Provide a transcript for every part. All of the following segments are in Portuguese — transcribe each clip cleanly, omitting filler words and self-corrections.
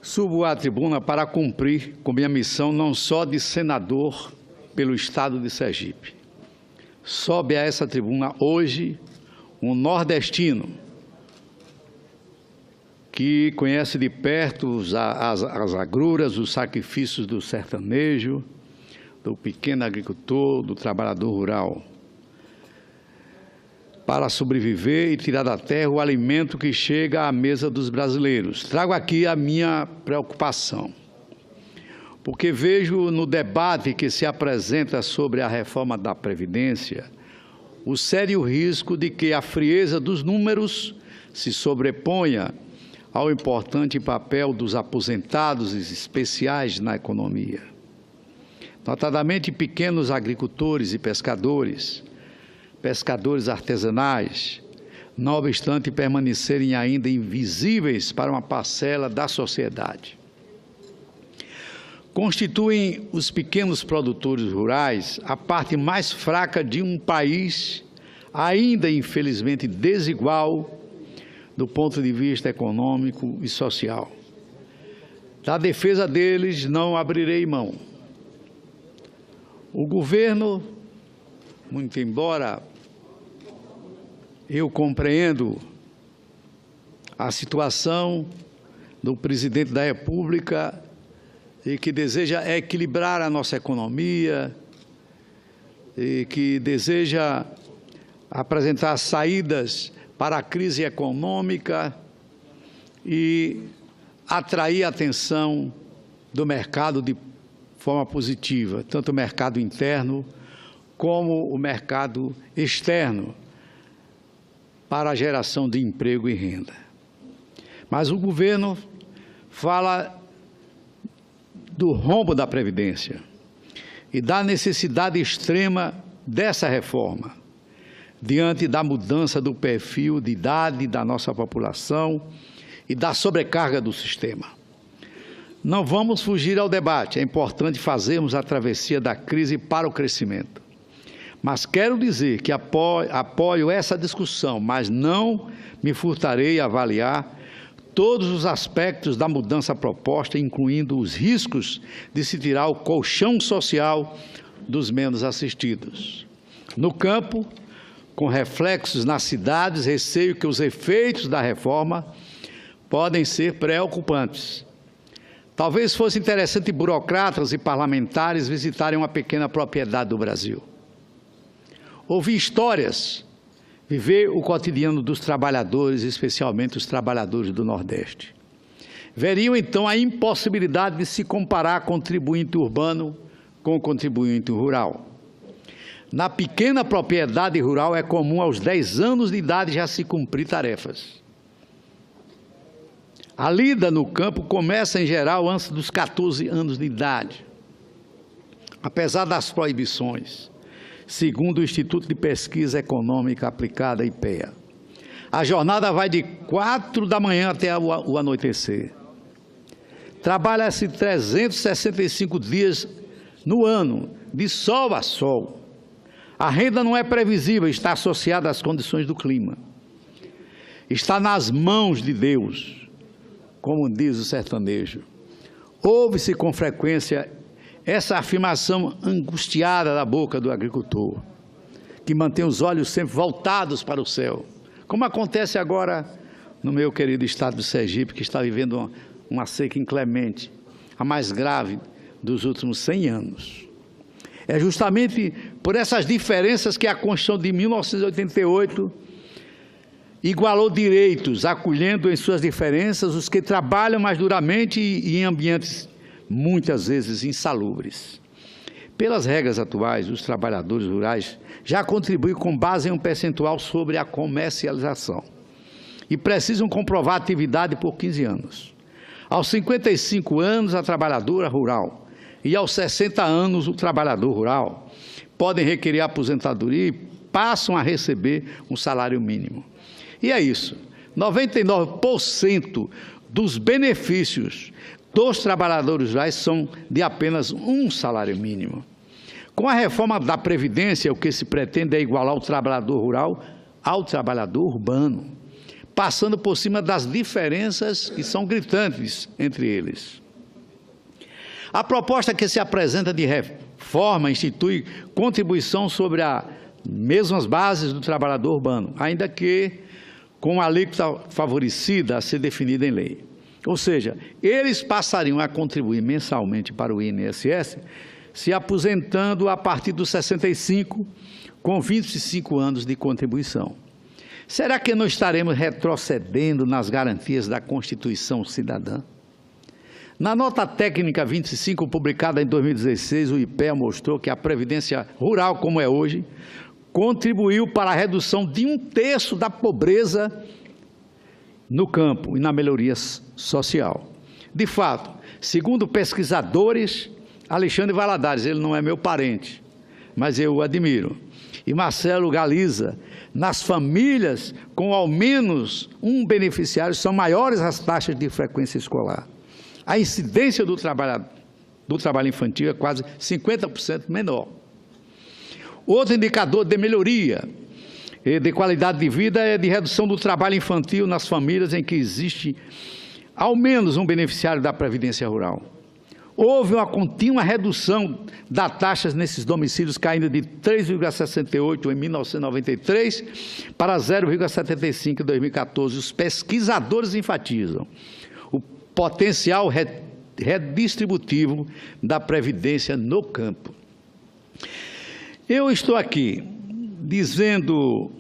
Subo à tribuna para cumprir com minha missão não só de senador pelo Estado de Sergipe. Sobe a essa tribuna hoje um nordestino que conhece de perto as agruras, os sacrifícios do sertanejo, do pequeno agricultor, do trabalhador rural, para sobreviver e tirar da terra o alimento que chega à mesa dos brasileiros. Trago aqui a minha preocupação, porque vejo no debate que se apresenta sobre a reforma da Previdência o sério risco de que a frieza dos números se sobreponha ao importante papel dos aposentados especiais na economia, notadamente pequenos agricultores e pescadores artesanais, não obstante permanecerem ainda invisíveis para uma parcela da sociedade. Constituem os pequenos produtores rurais a parte mais fraca de um país ainda infelizmente desigual do ponto de vista econômico e social. Da defesa deles não abrirei mão. O governo, muito embora eu compreendo a situação do presidente da República e que deseja equilibrar a nossa economia e que deseja apresentar saídas para a crise econômica e atrair a atenção do mercado de forma positiva, tanto o mercado interno como o mercado externo, para a geração de emprego e renda. Mas o governo fala do rombo da Previdência e da necessidade extrema dessa reforma, diante da mudança do perfil de idade da nossa população e da sobrecarga do sistema. Não vamos fugir ao debate, é importante fazermos a travessia da crise para o crescimento. Mas quero dizer que apoio essa discussão, mas não me furtarei a avaliar todos os aspectos da mudança proposta, incluindo os riscos de se tirar o colchão social dos menos assistidos. No campo, com reflexos nas cidades, receio que os efeitos da reforma podem ser preocupantes. Talvez fosse interessante burocratas e parlamentares visitarem uma pequena propriedade do Brasil, ouvir histórias, viver o cotidiano dos trabalhadores, especialmente os trabalhadores do Nordeste. Veriam então a impossibilidade de se comparar contribuinte urbano com contribuinte rural. Na pequena propriedade rural é comum aos 10 anos de idade já se cumprir tarefas. A lida no campo começa em geral antes dos 14 anos de idade, apesar das proibições, segundo o Instituto de Pesquisa Econômica Aplicada, IPEA. A jornada vai de 4 da manhã até o anoitecer. Trabalha-se 365 dias no ano, de sol a sol. A renda não é previsível, está associada às condições do clima. Está nas mãos de Deus, como diz o sertanejo. Ouve-se com frequência essa afirmação angustiada da boca do agricultor, que mantém os olhos sempre voltados para o céu, como acontece agora no meu querido estado de Sergipe, que está vivendo uma seca inclemente, a mais grave dos últimos 100 anos. É justamente por essas diferenças que a Constituição de 1988 igualou direitos, acolhendo em suas diferenças os que trabalham mais duramente e em ambientes muitas vezes insalubres. Pelas regras atuais, os trabalhadores rurais já contribuem com base em um percentual sobre a comercialização e precisam comprovar a atividade por 15 anos. Aos 55 anos, a trabalhadora rural e aos 60 anos, o trabalhador rural podem requerer aposentadoria e passam a receber um salário mínimo. E é isso, 99% dos benefícios dos trabalhadores rurais são de apenas um salário mínimo. Com a reforma da Previdência, o que se pretende é igualar o trabalhador rural ao trabalhador urbano, passando por cima das diferenças que são gritantes entre eles. A proposta que se apresenta de reforma institui contribuição sobre as mesmas bases do trabalhador urbano, ainda que com a alíquota favorecida a ser definida em lei. Ou seja, eles passariam a contribuir mensalmente para o INSS, se aposentando a partir dos 65, com 25 anos de contribuição. Será que não estaremos retrocedendo nas garantias da Constituição Cidadã? Na nota técnica 25, publicada em 2016, o IPEA mostrou que a Previdência Rural, como é hoje, contribuiu para a redução de 1/3 da pobreza no campo e na melhoria social. De fato, segundo pesquisadores, Alexandre Valadares, ele não é meu parente, mas eu o admiro, e Marcelo Galiza, nas famílias com ao menos um beneficiário são maiores as taxas de frequência escolar. A incidência do trabalho infantil é quase 50% menor. Outro indicador de melhoria de qualidade de vida é de redução do trabalho infantil nas famílias em que existe ao menos um beneficiário da Previdência Rural. Houve uma contínua redução das taxas nesses domicílios, caindo de 3,68 em 1993 para 0,75 em 2014. Os pesquisadores enfatizam o potencial redistributivo da Previdência no campo. Eu estou aqui dizendo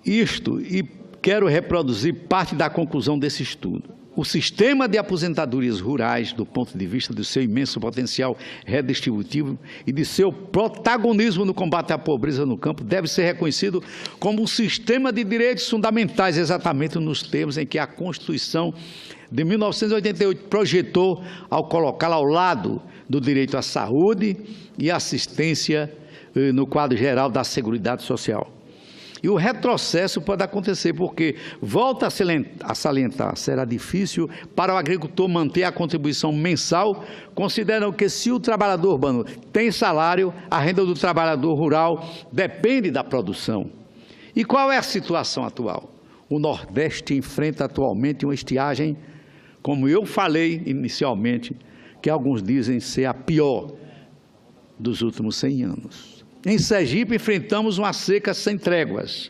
isto e quero reproduzir parte da conclusão desse estudo. O sistema de aposentadorias rurais, do ponto de vista do seu imenso potencial redistributivo e de seu protagonismo no combate à pobreza no campo, deve ser reconhecido como um sistema de direitos fundamentais, exatamente nos termos em que a Constituição de 1988 projetou ao colocá-la ao lado do direito à saúde e assistência no quadro geral da Seguridade Social. E o retrocesso pode acontecer porque, volta a salientar, será difícil para o agricultor manter a contribuição mensal, considerando que se o trabalhador urbano tem salário, a renda do trabalhador rural depende da produção. E qual é a situação atual? O Nordeste enfrenta atualmente uma estiagem, como eu falei inicialmente, que alguns dizem ser a pior dos últimos 100 anos. Em Sergipe, enfrentamos uma seca sem tréguas.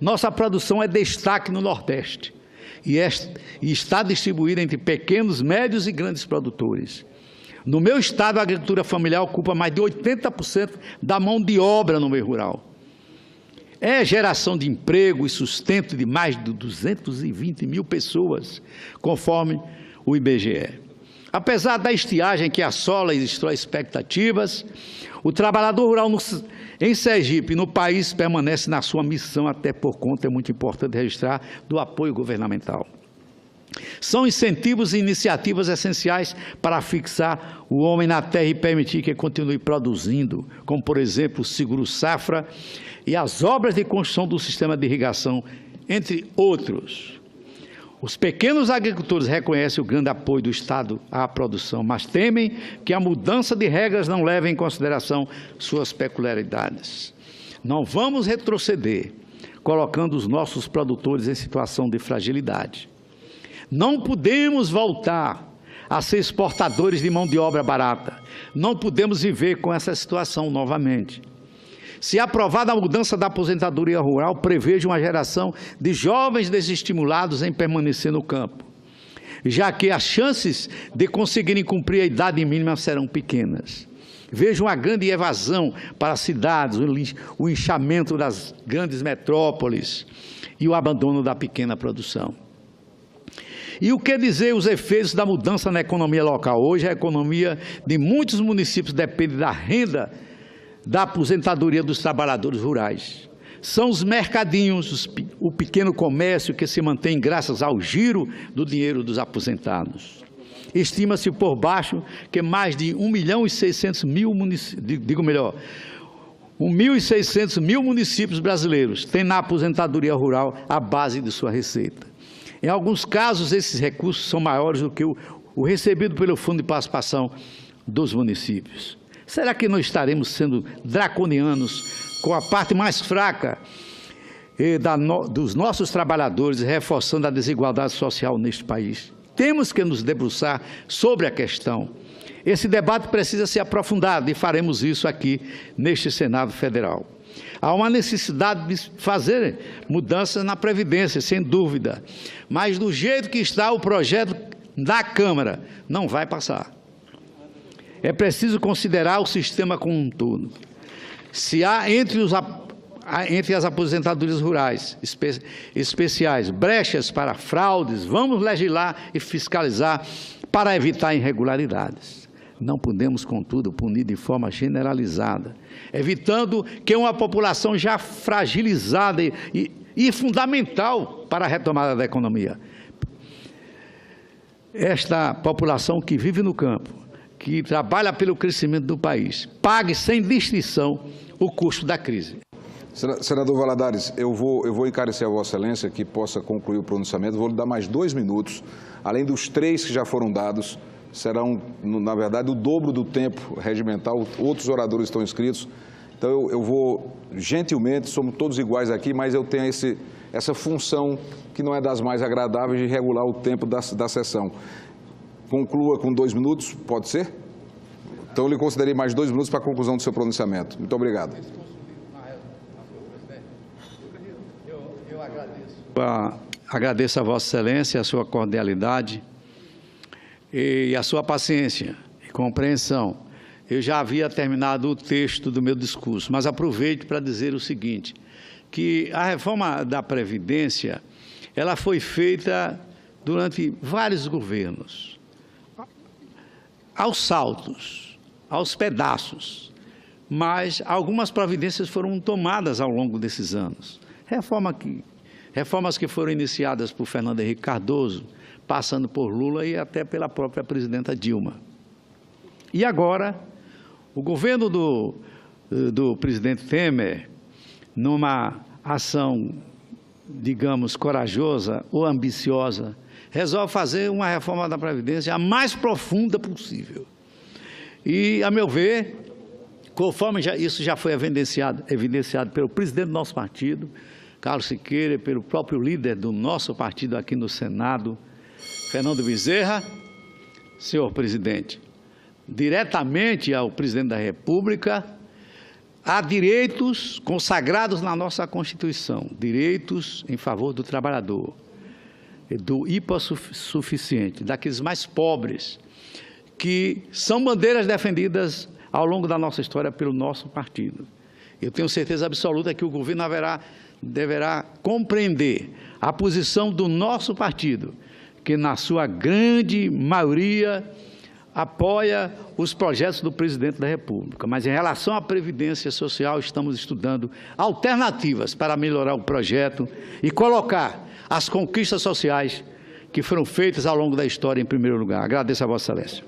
Nossa produção é destaque no Nordeste e está distribuída entre pequenos, médios e grandes produtores. No meu estado, a agricultura familiar ocupa mais de 80% da mão de obra no meio rural. É geração de emprego e sustento de mais de 220 mil pessoas, conforme o IBGE. Apesar da estiagem que assola e destrói expectativas, o trabalhador rural em Sergipe e no país permanece na sua missão, até por conta, é muito importante registrar, do apoio governamental. São incentivos e iniciativas essenciais para fixar o homem na terra e permitir que continue produzindo, como, por exemplo, o Seguro Safra e as obras de construção do sistema de irrigação, entre outros. Os pequenos agricultores reconhecem o grande apoio do Estado à produção, mas temem que a mudança de regras não leve em consideração suas peculiaridades. Não vamos retroceder, colocando os nossos produtores em situação de fragilidade. Não podemos voltar a ser exportadores de mão de obra barata. Não podemos viver com essa situação novamente. Se aprovada a mudança da aposentadoria rural, prevejo uma geração de jovens desestimulados em permanecer no campo, já que as chances de conseguirem cumprir a idade mínima serão pequenas. Vejo uma grande evasão para as cidades, o inchamento das grandes metrópoles e o abandono da pequena produção. E o que dizer os efeitos da mudança na economia local? Hoje a economia de muitos municípios depende da renda da aposentadoria dos trabalhadores rurais. São os mercadinhos, o pequeno comércio que se mantém graças ao giro do dinheiro dos aposentados. Estima-se por baixo que mais de 1.600.000 municípios brasileiros têm na aposentadoria rural a base de sua receita. Em alguns casos, esses recursos são maiores do que o recebido pelo Fundo de Participação dos municípios. Será que não estaremos sendo draconianos com a parte mais fraca e dos nossos trabalhadores, reforçando a desigualdade social neste país. Temos que nos debruçar sobre a questão. Esse debate precisa ser aprofundado e faremos isso aqui neste Senado Federal. Há uma necessidade de fazer mudanças na Previdência, sem dúvida, mas do jeito que está o projeto da Câmara, não vai passar. É preciso considerar o sistema como um todo. Se há entre as aposentadorias rurais especiais brechas para fraudes, vamos legislar e fiscalizar para evitar irregularidades. Não podemos, contudo, punir de forma generalizada, evitando que uma população já fragilizada e fundamental para a retomada da economia. Esta população que vive no campo, que trabalha pelo crescimento do país, pague sem distinção o custo da crise. Senador Valadares, eu vou encarecer a Vossa Excelência que possa concluir o pronunciamento. Vou lhe dar mais 2 minutos, além dos 3 que já foram dados, serão, na verdade, o dobro do tempo regimental. Outros oradores estão inscritos. Então, eu vou, gentilmente, somos todos iguais aqui, mas eu tenho essa função que não é das mais agradáveis de regular o tempo da sessão. Conclua com 2 minutos, pode ser? Então, eu lhe considerei mais 2 minutos para a conclusão do seu pronunciamento. Muito obrigado. Agradeço a Vossa Excelência, a sua cordialidade e a sua paciência e compreensão. Eu já havia terminado o texto do meu discurso, mas aproveito para dizer o seguinte, que a reforma da Previdência, ela foi feita durante vários governos, aos saltos, aos pedaços, mas algumas providências foram tomadas ao longo desses anos. Reformas que foram iniciadas por Fernando Henrique Cardoso, passando por Lula e até pela própria presidenta Dilma. E agora, o governo do presidente Temer, numa ação, digamos, corajosa ou ambiciosa, resolve fazer uma reforma da Previdência a mais profunda possível. E, a meu ver, conforme isso já foi evidenciado pelo presidente do nosso partido, Carlos Siqueira, pelo próprio líder do nosso partido aqui no Senado, Fernando Bezerra, senhor presidente, diretamente ao presidente da República, há direitos consagrados na nossa Constituição, direitos em favor do trabalhador, do hipossuficiente, daqueles mais pobres, que são bandeiras defendidas ao longo da nossa história pelo nosso partido. Eu tenho certeza absoluta que o governo deverá compreender a posição do nosso partido, que na sua grande maioria apoia os projetos do presidente da República. Mas em relação à Previdência Social, estamos estudando alternativas para melhorar o projeto e colocar as conquistas sociais que foram feitas ao longo da história em primeiro lugar. Agradeço a Vossa Excelência.